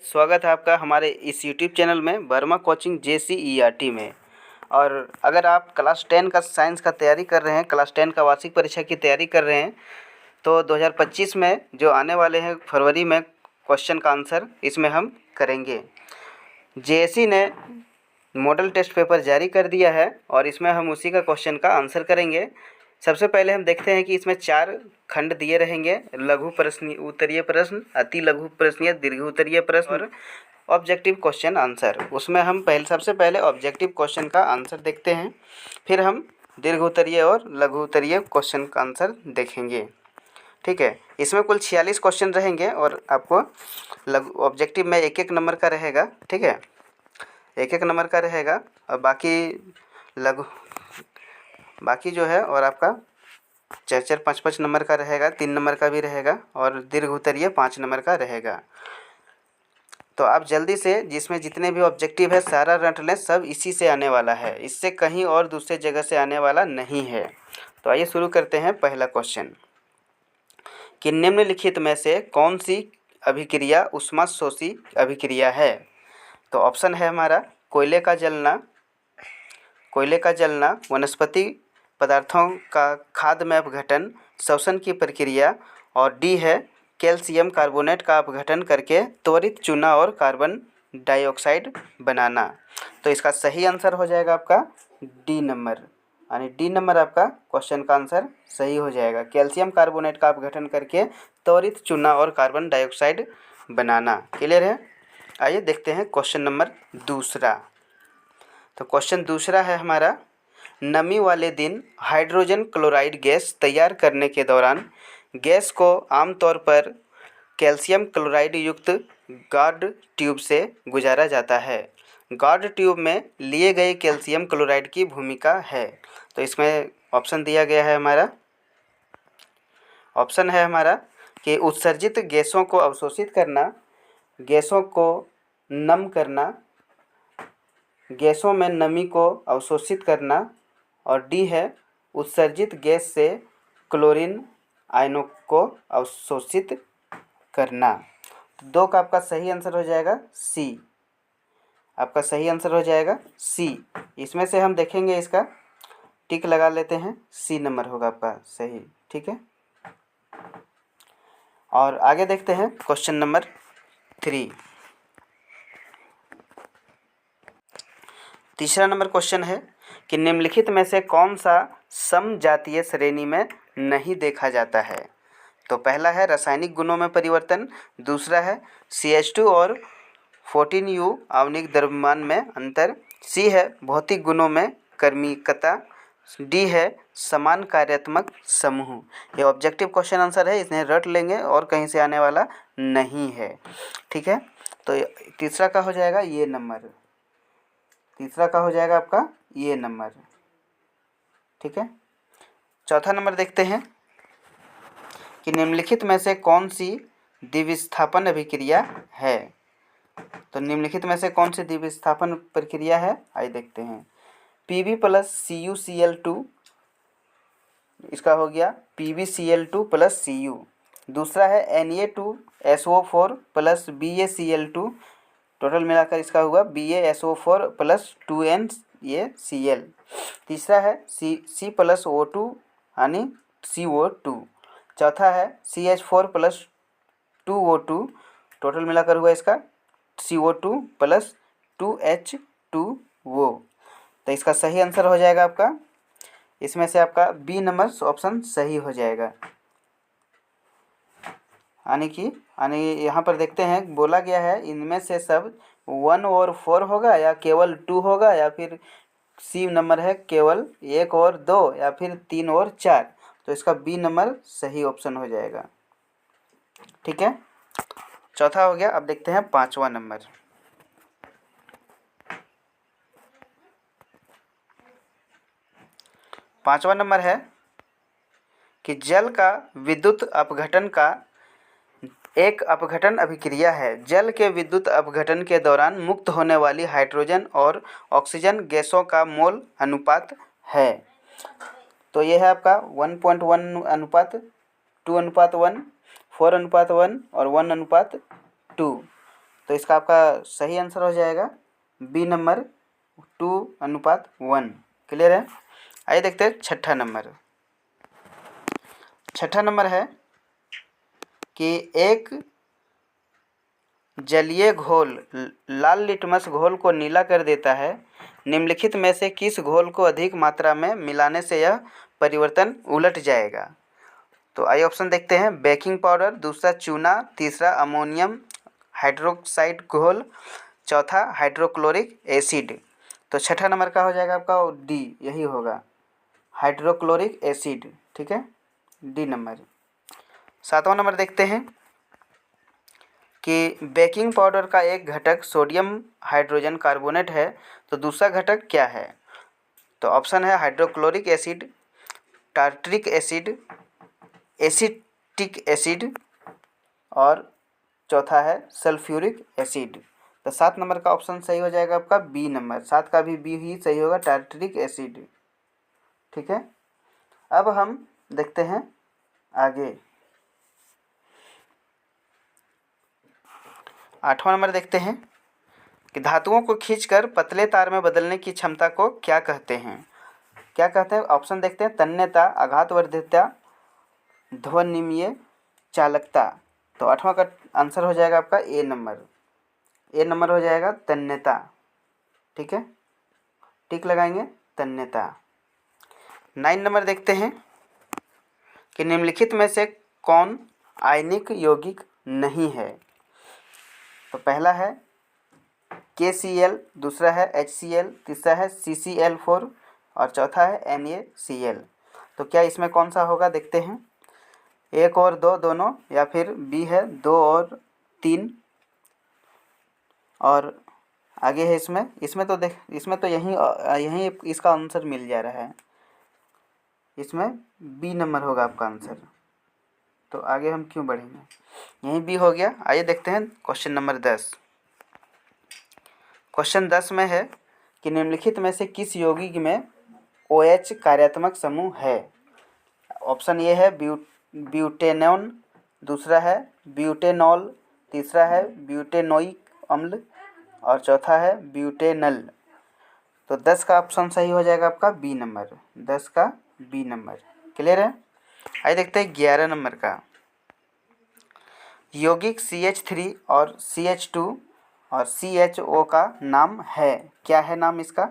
स्वागत है आपका हमारे इस यूट्यूब चैनल में वर्मा कोचिंग JCERT में। और अगर आप क्लास 10 का साइंस का तैयारी कर रहे हैं, क्लास 10 का वार्षिक परीक्षा की तैयारी कर रहे हैं, तो 2025 में जो आने वाले हैं फरवरी में क्वेश्चन का आंसर इसमें हम करेंगे। JSE ने मॉडल टेस्ट पेपर जारी कर दिया है और इसमें हम उसी का क्वेश्चन का आंसर करेंगे। सबसे पहले हम देखते हैं कि इसमें 4 खंड दिए रहेंगे: लघु प्रश्न, उत्तरीय प्रश्न, अति लघु प्रश्न या दीर्घ उत्तरीय प्रश्न और ऑब्जेक्टिव क्वेश्चन आंसर। उसमें हम सबसे पहले ऑब्जेक्टिव क्वेश्चन का आंसर देखते हैं, फिर हम दीर्घ उत्तरीय और लघु उत्तरीय क्वेश्चन का आंसर देखेंगे। ठीक है, इसमें कुल 46 क्वेश्चन रहेंगे और आपको लघु ऑब्जेक्टिव में 1-1 नंबर का रहेगा। ठीक है, 1-1 नंबर का रहेगा और बाकी जो है और आपका 4-4, 5-5 नंबर का रहेगा, 3 नंबर का भी रहेगा और दीर्घ उत्तरीय 5 नंबर का रहेगा। तो आप जल्दी से जिसमें जितने भी ऑब्जेक्टिव है सारा रट लें, सब इसी से आने वाला है, इससे कहीं और दूसरे जगह से आने वाला नहीं है। तो आइए शुरू करते हैं। पहला क्वेश्चन कि निम्नलिखित में से कौन सी अभिक्रिया ऊष्माशोषी अभिक्रिया है? तो ऑप्शन है हमारा कोयले का जलना, वनस्पति पदार्थों का खाद्य में अपघटन, श्वसन की प्रक्रिया, और डी है कैल्शियम कार्बोनेट का अपघटन करके त्वरित चूना और कार्बन डाइऑक्साइड बनाना। तो इसका सही आंसर हो जाएगा आपका डी नंबर, यानी डी नंबर आपका क्वेश्चन का आंसर सही हो जाएगा। कैल्शियम कार्बोनेट का अपघटन करके त्वरित चूना और कार्बन डाइऑक्साइड बनाना। क्लियर है? आइए देखते हैं क्वेश्चन नंबर दूसरा। तो क्वेश्चन दूसरा है हमारा, नमी वाले दिन हाइड्रोजन क्लोराइड गैस तैयार करने के दौरान गैस को आमतौर पर कैल्शियम क्लोराइड युक्त गार्ड ट्यूब से गुजारा जाता है। गार्ड ट्यूब में लिए गए कैल्शियम क्लोराइड की भूमिका है। तो इसमें ऑप्शन दिया गया है हमारा, ऑप्शन है हमारा कि उत्सर्जित गैसों को अवशोषित करना, गैसों को नम करना, गैसों में नमी को अवशोषित करना, और डी है उत्सर्जित गैस से क्लोरीन आयनों को अवशोषित करना। तो 2 का आपका सही आंसर हो जाएगा सी। आपका सही आंसर हो जाएगा सी। इसमें से हम देखेंगे, इसका टिक लगा लेते हैं, सी नंबर होगा आपका सही। ठीक है, और आगे देखते हैं क्वेश्चन नंबर 3। तीसरा नंबर क्वेश्चन है कि निम्नलिखित में से कौन सा समजातीय श्रेणी में नहीं देखा जाता है? तो पहला है रासायनिक गुणों में परिवर्तन, दूसरा है CH2 और 14U आणविक द्रव्यमान में अंतर, सी है भौतिक गुणों में क्रमिकता, डी है समान कार्यात्मक समूह। ये ऑब्जेक्टिव क्वेश्चन आंसर है, इन्हें रट लेंगे और कहीं से आने वाला नहीं है। ठीक है, तो तीसरा का हो जाएगा ये नंबर, तीसरा का हो जाएगा आपका ये नंबर। ठीक है, चौथा नंबर देखते हैं कि निम्नलिखित में से कौन सी द्विविस्थापन अभिक्रिया है? तो निम्नलिखित में से कौन सी द्विविस्थापन प्रक्रिया है, आइए देखते हैं। Pb + CuCl2, इसका हो गया PbCl2 + Cu। दूसरा है Na2SO4 + BaCl2, टोटल मिलाकर इसका हुआ BaSO4 + 2NaCl। तीसरा है C+O2 यानी CO2। चौथा है CH4 + 2O2, टोटल मिलाकर हुआ इसका CO2 + 2H2O। तो इसका सही आंसर हो जाएगा आपका, इसमें से आपका बी नंबर ऑप्शन सही हो जाएगा। यानी यहाँ पर देखते हैं, बोला गया है इनमें से सब 1 और 4 होगा या केवल 2 होगा, या फिर सी नंबर है केवल 1 और 2, या फिर 3 और 4। तो इसका बी नंबर सही ऑप्शन हो जाएगा। ठीक है, चौथा हो गया। अब देखते हैं 5वां नंबर। 5वां नंबर है कि जल का विद्युत अपघटन का एक अपघटन अभिक्रिया है। जल के विद्युत अपघटन के दौरान मुक्त होने वाली हाइड्रोजन और ऑक्सीजन गैसों का मोल अनुपात है। तो यह है आपका 1.1 अनुपात, 2:1, 4:1 और 1:2। तो इसका आपका सही आंसर हो जाएगा बी नंबर 2:1। क्लियर है। आइए देखते हैं छठा नंबर। छठा नंबर है कि एक जलीय घोल लाल लिटमस घोल को नीला कर देता है। निम्नलिखित में से किस घोल को अधिक मात्रा में मिलाने से यह परिवर्तन उलट जाएगा? तो आइए ऑप्शन देखते हैं। बेकिंग पाउडर, दूसरा चूना, तीसरा अमोनियम हाइड्रोक्साइड घोल, चौथा हाइड्रोक्लोरिक एसिड। तो छठा नंबर का हो जाएगा आपका डी, यही होगा हाइड्रोक्लोरिक एसिड। ठीक है, डी नंबर। सातवां नंबर देखते हैं कि बेकिंग पाउडर का एक घटक सोडियम हाइड्रोजन कार्बोनेट है, तो दूसरा घटक क्या है? तो ऑप्शन है hydrochloric acid, tartaric acid, acetic acid और चौथा है सल्फ्यूरिक एसिड। तो 7 नंबर का ऑप्शन सही हो जाएगा आपका बी नंबर। 7 का भी बी ही सही होगा, टार्ट्रिक एसिड। ठीक है, अब हम देखते हैं आगे। 8वां नंबर देखते हैं कि धातुओं को खींचकर पतले तार में बदलने की क्षमता को क्या कहते हैं? क्या कहते हैं? ऑप्शन देखते हैं। तन्यता, आघातवर्धिता, ध्वनिमीय चालकता। तो 8वां का आंसर हो जाएगा आपका ए नंबर। ए नंबर हो जाएगा तन्यता। ठीक है, टिक लगाएंगे, तन्यता। 9 नंबर देखते हैं कि निम्नलिखित में से कौन आयनिक यौगिक नहीं है? तो पहला है KCl, दूसरा है HCl, तीसरा है CCl4 और चौथा है NaCl। तो क्या इसमें कौन सा होगा देखते हैं। 1 और 2 दोनों, या फिर बी है 2 और 3 और आगे है इसमें तो इसमें तो यहीं इसका आंसर मिल जा रहा है। इसमें बी नंबर होगा आपका आंसर। तो आगे हम क्यों बढ़ेंगे, यहीं बी हो गया। आइए देखते हैं क्वेश्चन नंबर 10। क्वेश्चन 10 में है कि निम्नलिखित में से किस यौगिक में OH कार्यात्मक समूह है? ऑप्शन ए है ब्यूटेनॉन, दूसरा है ब्यूटेनॉल, तीसरा है ब्यूटेनोइक अम्ल और चौथा है ब्यूटेनल। तो 10 का ऑप्शन सही हो जाएगा आपका बी नंबर। 10 का बी नंबर। क्लियर है। आइए देखते हैं 11 नंबर का। यौगिक CH3 और CH2 और CHO का नाम है, क्या है नाम इसका?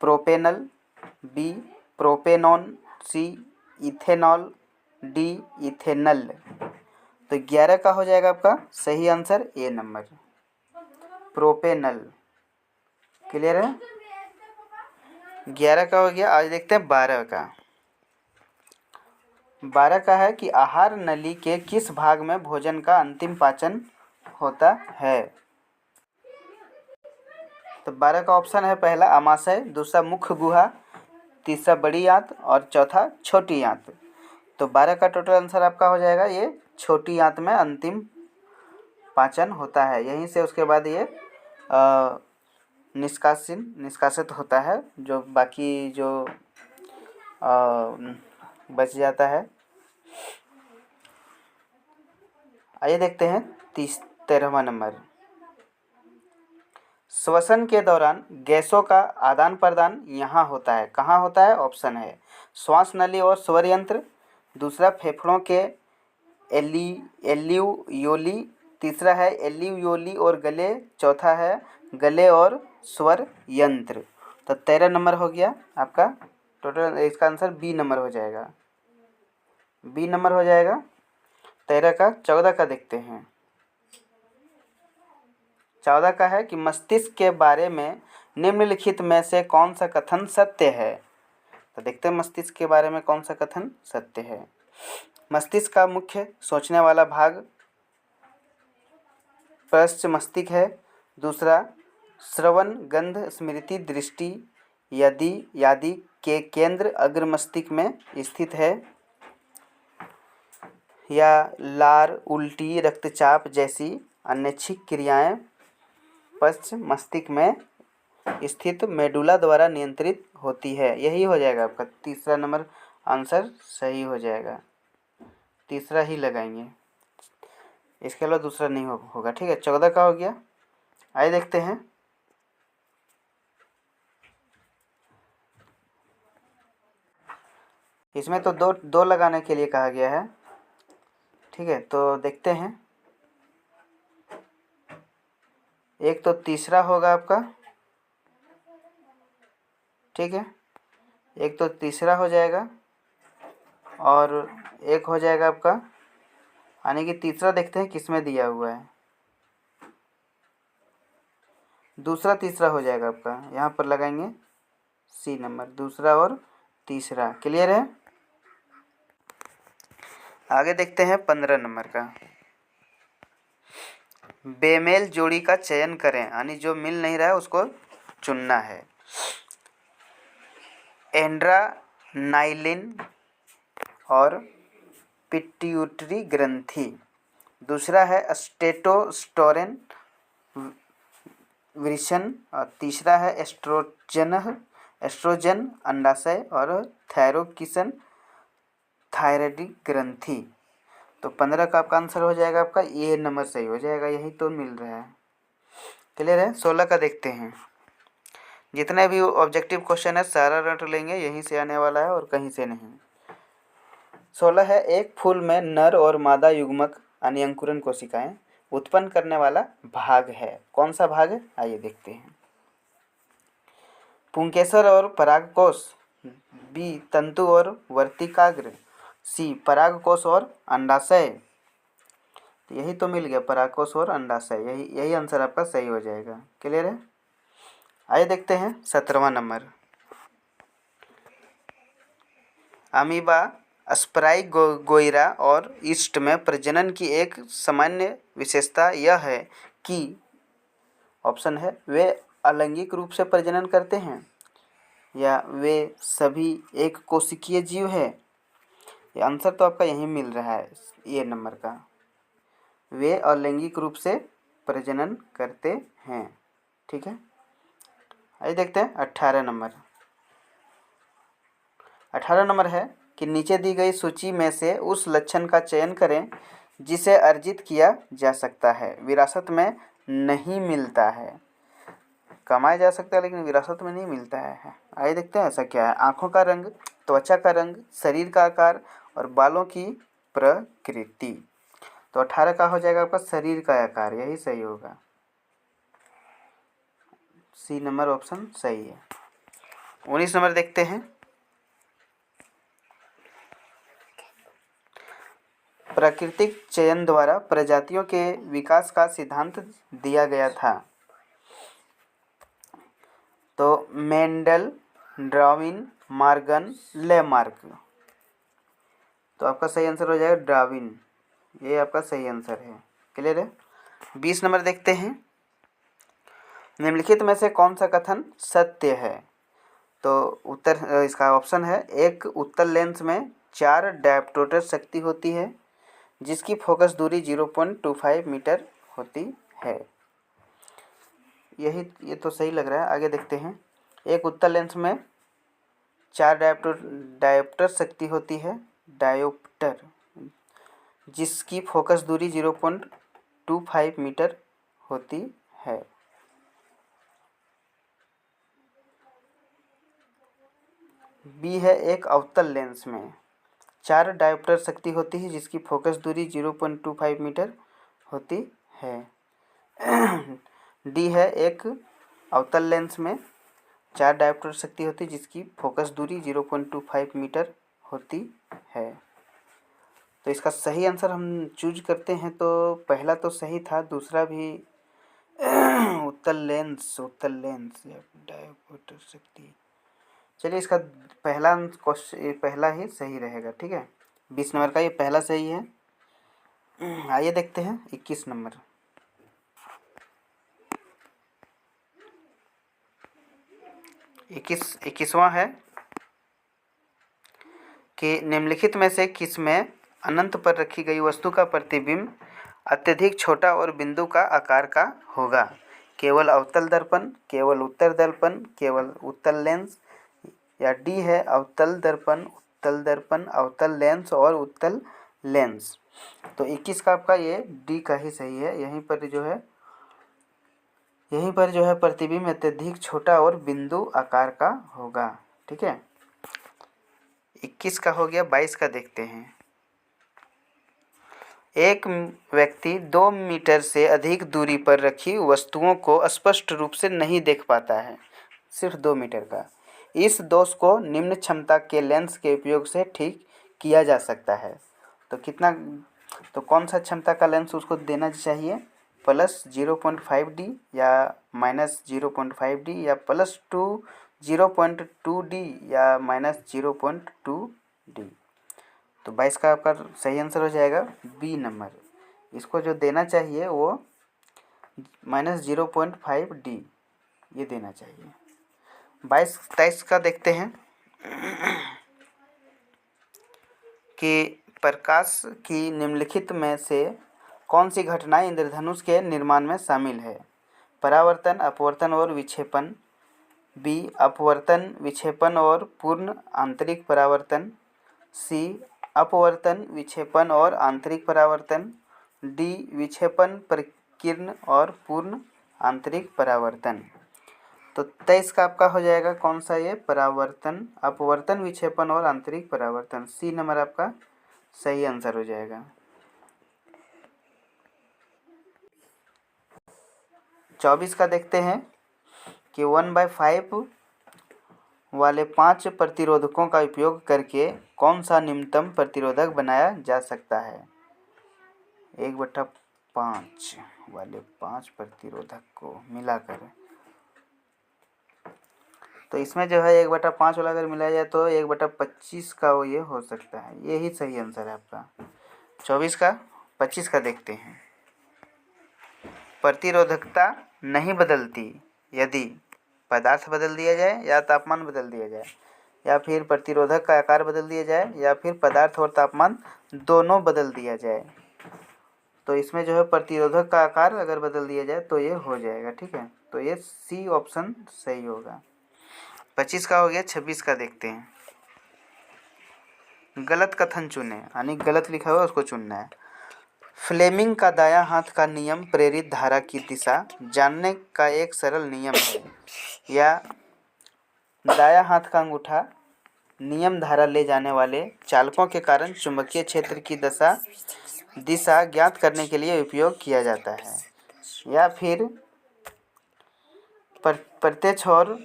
प्रोपेनल, बी प्रोपेनॉन, सी इथेनॉल, डी इथेनल। तो 11 का हो जाएगा आपका सही answer A number, propanal. Clear है। 11 का हो गया। आज देखते हैं 12 का। 12 का है कि आहार नली के किस भाग में भोजन का अंतिम पाचन होता है? तो 12 का ऑप्शन है। पहला आमाशय, दूसरा मुख्य गुहा, तीसरा बड़ी आंत और चौथा छोटी आंत। तो 12 का टोटल आंसर आपका हो जाएगा ये छोटी आंत में अंतिम पाचन होता है। यहीं से उसके बाद ये निष्कासित होता है, जो बाकी जो बच जाता है। आइए देखते हैं 13वां नंबर। श्वसन के दौरान गैसों का आदान प्रदान यहाँ होता है, कहाँ होता है? ऑप्शन है श्वास नली और स्वर यंत्र, दूसरा फेफड़ों के एल्यूयोली, तीसरा है एल्यूयोली और गले, चौथा है गले और स्वर यंत्र। तो 13 नंबर हो गया आपका टोटल। इसका आंसर बी नंबर हो जाएगा, बी नंबर हो जाएगा 13 का। 14 का देखते हैं। 14 का है कि मस्तिष्क के बारे में निम्नलिखित में से कौन सा कथन सत्य है? तो देखते हैं मस्तिष्क के बारे में कौन सा कथन सत्य है। मस्तिष्क का मुख्य सोचने वाला भाग पश्च मस्तिष्क है, दूसरा श्रवण, गंध, स्मृति, दृष्टि आदि के केंद्र अग्र मस्तिष्क में स्थित है, या लार, उल्टी, रक्तचाप जैसी अनैच्छिक क्रियाएं पश्च मस्तिष्क में स्थित मेडुला द्वारा नियंत्रित होती है। यही हो जाएगा आपका तीसरा नंबर आंसर सही हो जाएगा। तीसरा ही लगाएंगे, इसके अलावा दूसरा नहीं होगा। ठीक है, 14 का हो गया। आइए देखते हैं। इसमें तो दो दो लगाने के लिए कहा गया है, ठीक है, तो देखते हैं। एक तो तीसरा होगा आपका, ठीक है, एक तो तीसरा हो जाएगा और एक हो जाएगा आपका, यानी कि तीसरा देखते हैं किस में दिया हुआ है। दूसरा तीसरा हो जाएगा आपका, यहाँ पर लगाएंगे सी नंबर, दूसरा और तीसरा। क्लियर है। आगे देखते हैं 15 नंबर का। बेमेल जोड़ी का चयन करें, यानी जो मिल नहीं रहा है उसको चुनना है। एंड्रानाइलिन और पिट्यूटरी ग्रंथि। दूसरा है स्टेटोस्टेरोन वृषण और तीसरा है एस्ट्रोजन अंडाशय और थायरोकिसन थायराइड ग्रंथि। तो 15 का आपका आंसर हो जाएगा आपका ये नंबर सही हो जाएगा, यही तो मिल रहा है। क्लियर है। 16 का देखते हैं। जितने भी ऑब्जेक्टिव क्वेश्चन है सारा रट लेंगे, यहीं से आने वाला है और कहीं से नहीं। 16 है, एक फूल में नर और मादा युग्मक यानी अंकुरन कोशिकाएं उत्पन्न करने वाला भाग है। कौन सा भाग है, आइए देखते हैं। पुंकेसर और परागकोश, बी तंतु और वर्तिकाग्र, सी परागकोश और अंडाशय। तो यही तो मिल गया, परागकोश और अंडाशय, यही आंसर आपका सही हो जाएगा। क्लियर है। आइए देखते हैं 17वां नंबर। अमीबा स्पाइरोगोइरा और ईस्ट में प्रजनन की एक सामान्य विशेषता यह है कि ऑप्शन है वे अलैंगिक रूप से प्रजनन करते हैं, या वे सभी एक कोशिकीय जीव है। ये आंसर तो आपका यही मिल रहा है ये नंबर का, वे अलैंगिक रूप से प्रजनन करते हैं। ठीक है। आइए देखते हैं 18 नंबर। 18 नंबर है कि नीचे दी गई सूची में से उस लक्षण का चयन करें जिसे अर्जित किया जा सकता है, विरासत में नहीं मिलता है। कमाया जा सकता है लेकिन विरासत में नहीं मिलता है। आइए देखते हैं ऐसा क्या है। आँखों का रंग, त्वचा का रंग, शरीर का आकार और बालों की प्रकृति। तो 18 का हो जाएगा आपका शरीर का आकार, यही सही होगा। सी नंबर ऑप्शन सही है। 19 नंबर देखते हैं। प्राकृतिक चयन द्वारा प्रजातियों के विकास का सिद्धांत दिया गया था। तो मेंडल, डार्विन, मॉर्गन, लेमार्क। तो आपका सही आंसर हो जाएगा डार्विन, ये आपका सही आंसर है। क्लियर है। 20 नंबर देखते हैं। निम्नलिखित में से कौन सा कथन सत्य है। तो उत्तर इसका ऑप्शन है, एक उत्तल लेंस में 4 डायप्टोटर शक्ति होती है जिसकी फोकस दूरी 0.25 मीटर होती है। ये तो सही लग रहा है। आगे देखते हैं। एक उत्तल लेंस में 4 डायोप्टर शक्ति होती है, डायोप्टर, जिसकी फोकस दूरी 0.25 मीटर होती है। बी है, एक अवतल लेंस में 4 डायोप्टर शक्ति होती है जिसकी फोकस दूरी 0.25 मीटर होती है। डी है, एक अवतल लेंस में 4 डायोप्टर शक्ति होती है जिसकी फोकस दूरी 0.25 मीटर होती है। तो इसका सही आंसर हम चूज करते हैं। तो पहला तो सही था, दूसरा भी उत्तल लेंस या डायोप्टर शक्ति। चलिए इसका पहला क्वेश्चन, पहला ही सही रहेगा। ठीक है। 20 नंबर का ये पहला सही है। आइए देखते हैं 21 नंबर। इक्कीसवां है कि निम्नलिखित में से किस में अनंत पर रखी गई वस्तु का प्रतिबिंब अत्यधिक छोटा और बिंदु का आकार का होगा। केवल अवतल दर्पण, केवल उत्तर दर्पण, केवल उत्तल लेंस, या डी है अवतल दर्पण, अवतल लेंस और उत्तल लेंस। तो 21 का आपका ये डी का ही सही है। यहीं पर जो है यहीं पर जो है प्रतिबिंब अत्यधिक छोटा और बिंदु आकार का होगा। ठीक है, 21 का हो गया। 22 का देखते हैं। एक व्यक्ति 2 मीटर से अधिक दूरी पर रखी वस्तुओं को स्पष्ट रूप से नहीं देख पाता है, सिर्फ 2 मीटर का। इस दोष को निम्न क्षमता के लेंस के उपयोग से ठीक किया जा सकता है। तो कितना, तो कौन सा क्षमता का लेंस उसको देना चाहिए? प्लस 0.5D या माइनस 0.5D या प्लस 0.2D या माइनस 0.2D। तो 22 का आपका सही आंसर हो जाएगा बी नंबर। इसको जो देना चाहिए वो माइनस 0.5D ये देना चाहिए। 22-23 का देखते हैं कि प्रकाश की निम्नलिखित में से कौन सी घटनाएं इंद्रधनुष के निर्माण में शामिल है? परावर्तन, अपवर्तन और विक्षेपण। बी अपवर्तन, विक्षेपण और पूर्ण आंतरिक परावर्तन। सी अपवर्तन, विक्षेपण और आंतरिक परावर्तन। डी विक्षेपण, परिकीर्ण और पूर्ण आंतरिक परावर्तन। तो 23 का आपका हो जाएगा कौन सा? ये परावर्तन, अपवर्तन, विक्षेपण और आंतरिक परावर्तन। सी नंबर आपका सही आंसर हो जाएगा। 24 का देखते हैं कि 1/5 वाले 5 प्रतिरोधकों का उपयोग करके कौन सा निम्नतम प्रतिरोधक बनाया जा सकता है? 1/5 वाले 5 प्रतिरोधक को मिलाकर, तो इसमें जो है 1/5 वाला अगर मिलाया जाए तो 1/25 का वो ये हो सकता है। यही सही आंसर है आपका 24 का। 25 का देखते हैं। प्रतिरोधकता नहीं बदलती यदि पदार्थ बदल दिया जाए या तापमान बदल दिया जाए, या फिर प्रतिरोधक का आकार बदल दिया जाए, या फिर पदार्थ और तापमान दोनों बदल दिया जाए। तो इसमें जो है प्रतिरोधक का आकार अगर बदल दिया जाए तो ये हो जाएगा। ठीक है, तो ये सी ऑप्शन सही होगा। 25 का हो गया। 26 का देखते हैं। गलत कथन चुने, यानी गलत लिखा हुआ उसको चुनना है। फ्लेमिंग का दायां हाथ का नियम प्रेरित धारा की दिशा जानने का एक सरल नियम है, या दायां हाथ का अंगूठा नियम धारा ले जाने वाले चालकों के कारण चुंबकीय क्षेत्र की दिशा ज्ञात करने के लिए उपयोग किया जाता है, या फिर प्रत्यक्ष और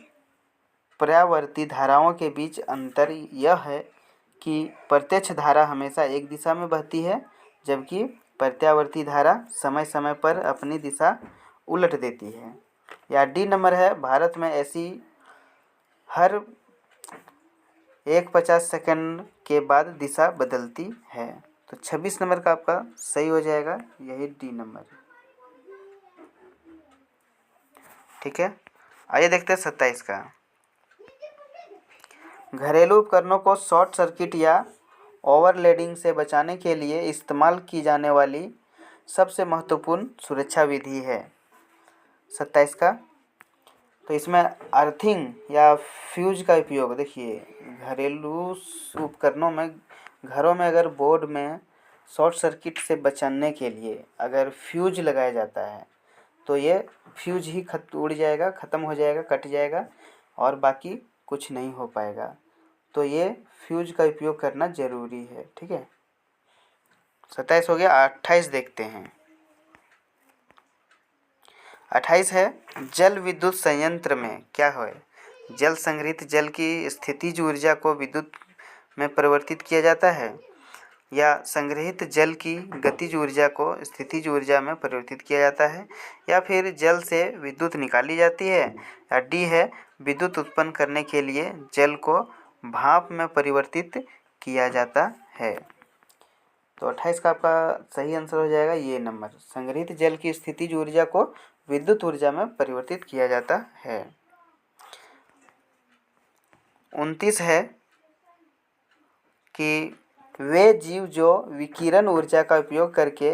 पर्यावर्ती धाराओं के बीच अंतर यह है कि प्रत्यक्ष धारा हमेशा एक दिशा में बहती है, जबकि प्रत्यावर्ती धारा समय समय पर अपनी दिशा उलट देती है। या डी नंबर है, भारत में ऐसी हर 150 सेकंड के बाद दिशा बदलती है। तो 26 नंबर का आपका सही हो जाएगा, यही डी नंबर। ठीक है, आइए देखते हैं 27 का। घरेलू उपकरणों को शॉर्ट सर्किट या ओवरलोडिंग से बचाने के लिए इस्तेमाल की जाने वाली सबसे महत्वपूर्ण सुरक्षा विधि है। 27 का, तो इसमें अर्थिंग या फ्यूज का उपयोग। देखिए, घरेलू उपकरणों में, घरों में अगर बोर्ड में शॉर्ट सर्किट से बचाने के लिए अगर फ्यूज लगाया जाता है तो ये फ्यूज ही उड़ जाएगा, ख़त्म हो जाएगा, कट जाएगा और बाकी कुछ नहीं हो पाएगा। तो ये फ्यूज का उपयोग करना ज़रूरी है। ठीक है, 27 हो गया। 28 देखते हैं। 28 है, जल विद्युत संयंत्र में क्या है? जल संग्रहित जल की स्थितिज ऊर्जा को विद्युत में परिवर्तित किया जाता है, या संग्रहित जल की गतिज ऊर्जा को स्थितिज ऊर्जा में परिवर्तित किया जाता है, या फिर जल से विद्युत निकाली जाती है, या डी है विद्युत उत्पन्न करने के लिए जल को भाप में परिवर्तित किया जाता है। तो 28 का आपका सही आंसर हो जाएगा ये नंबर, संग्रहित जल की स्थितिज ऊर्जा को विद्युत ऊर्जा में परिवर्तित किया जाता है। 29 है कि वे जीव जो विकिरण ऊर्जा का उपयोग करके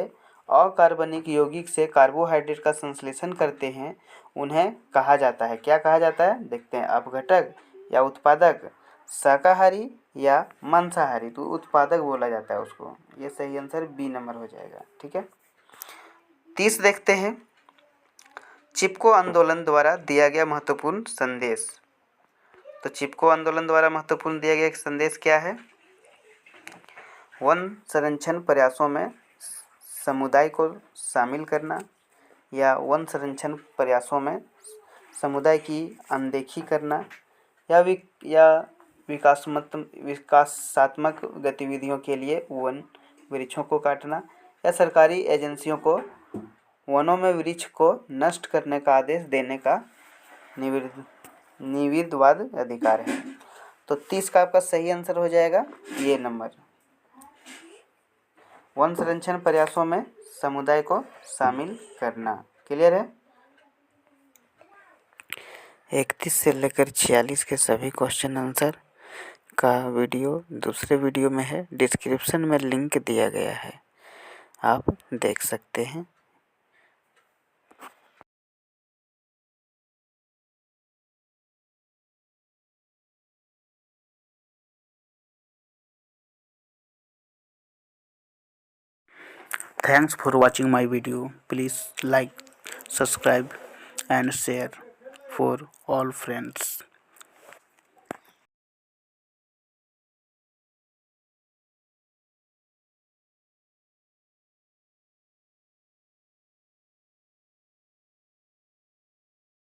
अकार्बनिक यौगिक से कार्बोहाइड्रेट का संश्लेषण करते हैं उन्हें कहा जाता है। क्या कहा जाता है? देखते हैं। अपघटक या उत्पादक, शाकाहारी या मांसाहारी। तो उत्पादक बोला जाता है उसको। ये सही आंसर बी नंबर हो जाएगा। ठीक है, 30 देखते हैं। चिपको आंदोलन द्वारा दिया गया महत्वपूर्ण संदेश। तो चिपको आंदोलन द्वारा महत्वपूर्ण दिया गया एक संदेश क्या है? वन संरक्षण प्रयासों में समुदाय को शामिल करना या वन संरक्षण प्रयासों में समुदाय की अनदेखी करना या विकासात्मक गतिविधियों के लिए वन वृक्षों को काटना या सरकारी एजेंसियों को वनों में वृक्ष को नष्ट करने का आदेश देने का निविदवाद अधिकार है। तो 30 का आपका सही आंसर हो जाएगा ये नंबर। वन संरक्षण प्रयासों में समुदाय को शामिल करना। क्लियर है? 31 से लेकर 46 के सभी क्वेश्चन आंसर का वीडियो दूसरे वीडियो में है, डिस्क्रिप्शन में लिंक दिया गया है, आप देख सकते हैं। Thanks for watching my video. Please like, subscribe and share for all friends.